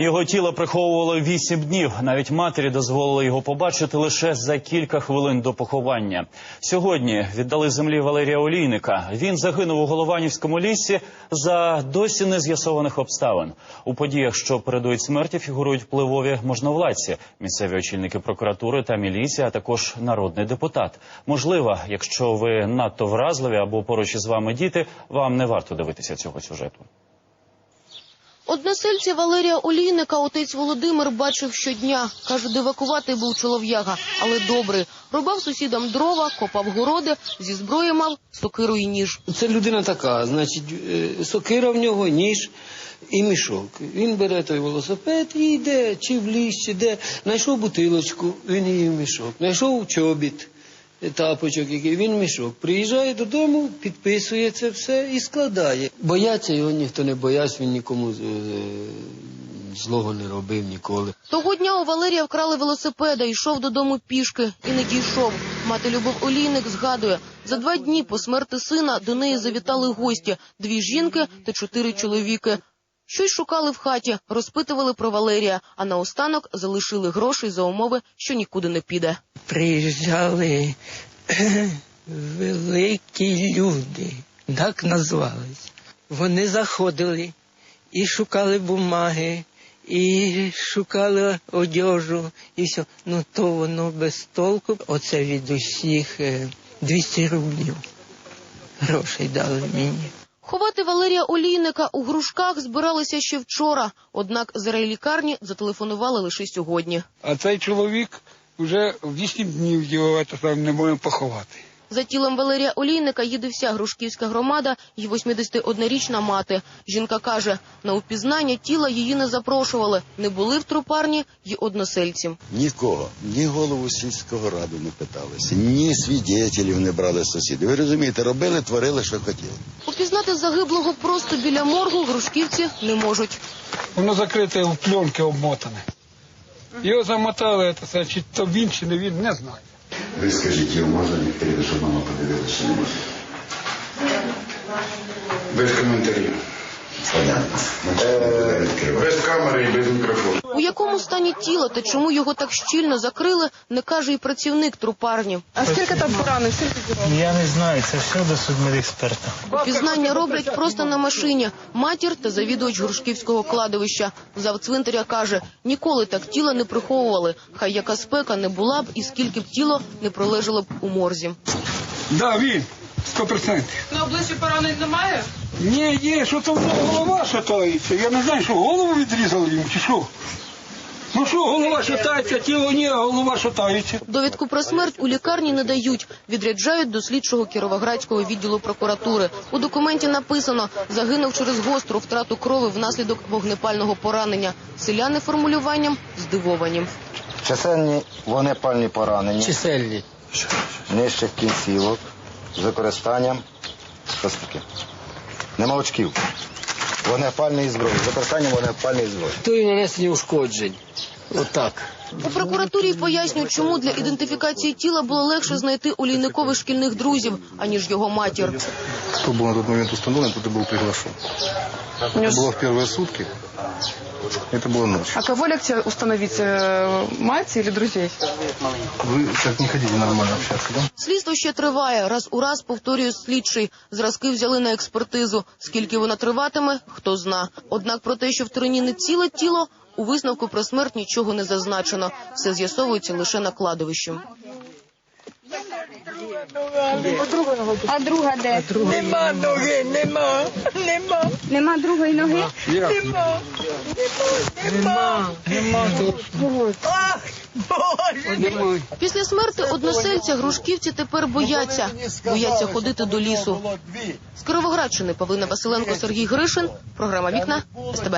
Його тіло приховувало 8 днів. Навіть матері дозволили його побачити лише за кілька хвилин до поховання. Сьогодні віддали землі Валерія Олійника. Він загинув у Голованівському лісі за досі не з'ясованих обставин. У подіях, що передують смерті, фігурують впливові можновладці, місцеві очільники прокуратури та міліції, а також народний депутат. Можливо, якщо ви надто вразливі або поруч із вами діти, вам не варто дивитися цього сюжету. Односельця Валерія Олійника отець Володимир бачив щодня. Каже, дивакуватий був чолов'яга, але добрий. Рубав сусідам дрова, копав городи, зі зброї мав сокиру і ніж. Це людина така, значить, сокира в нього, ніж і мішок. Він бере той велосипед і йде, чи в ліс, чи де. Знайшов бутилочку, він її в мішок. Знайшов чобіт, тапочок, який він мішок. Приїжджає додому, підписує це все і складає. Бояться його ніхто не боявся, він нікому злого не робив ніколи. Того дня у Валерія вкрали велосипеда, йшов додому пішки і не дійшов. Мати Любов Олійник згадує, за 2 дні по смерті сина до неї завітали гості – 2 жінки та 4 чоловіки. Щось шукали в хаті, розпитували про Валерія, а наостанок залишили гроші за умови, що нікуди не піде. Приїжджали великі люди, так назвались. Вони заходили і шукали бумаги, і шукали одежу, і все. Ну то воно без толку. Оце від усіх 200 рублів грошей дали мені. Ховати Валерія Олійника у Грушках збиралися ще вчора, однак з райлікарні зателефонували лише сьогодні. А цей чоловік вже 8 днів його не можемо поховати. За тілом Валерія Олійника їде вся Грушківська громада і 81-річна мати. Жінка каже, на упізнання тіла її не запрошували, не були в трупарні й односельці. Нікого, ні голову сільського раду не питалися, ні свідетелів не брали сусіди. Ви розумієте, робили, творили, що хотіли. Упізнати загиблого просто біля моргу грушківці не можуть. Воно закрите в пленки обмотане. Його замотали, чи то він, чи не він, не знаю. Ви скажіть, його можна відкрити, щоб мама подивилася, чи не можна? Без коментарів. Без камери і без мікрофону. У якому стані тіло та чому його так щільно закрили, не каже і працівник трупарні. А скільки там поранених? Я не знаю, це все до судмедексперта. Упізнання роблять просто на машині. Матір та завідувач Грушківського кладовища. Зав цвинтаря каже, ніколи так тіла не приховували. Хай яка спека не була б і скільки б тіло не пролежало б у морзі. Да, він, 100%. На обличчі поранень немає? Ні, є, що там голова шатається. Я не знаю, що голову відрізали йому, чи що? Ну що, голова шатається, тіло ні, а голова шатається. Довідку про смерть у лікарні не дають. Відряджають до слідчого Кіровоградського відділу прокуратури. У документі написано, загинув через гостру втрату крові внаслідок вогнепального поранення. Селяни формулюванням здивовані. Чисельні вогнепальні поранення. Чисельні. Нижчих кінцівок з використанням нема очків. Вогнепальної зброї. З використанням вогнепальної зброї. То і нанесення ушкоджень. Отак. У прокуратурі пояснюють, чому для ідентифікації тіла було легше знайти Олійникових шкільних друзів, аніж його матір. Хто був на той момент установлен, той був приглашен. Це було в перші сутки. Это была ночь. А кого легче установить, мать или друзей? Вы так не хотите нормально общаться, да? Слідство ще триває. Раз у раз повторює слідчий. Зразки взяли на експертизу. Скільки вона триватиме, хто зна. Однак про те, що в труні не ціле тіло, у висновку про смерть нічого не зазначено. Все з'ясовується лише на кладовищі. А друга де? Нема ноги, нема. Нема другої ноги? Нема. Ах, Боже! Після смерті односельця грушківці тепер бояться. Бояться ходити до лісу. З Кіровоградщини Павлина Василенко, Сергій Гришин. Програма «Вікна» СТБ.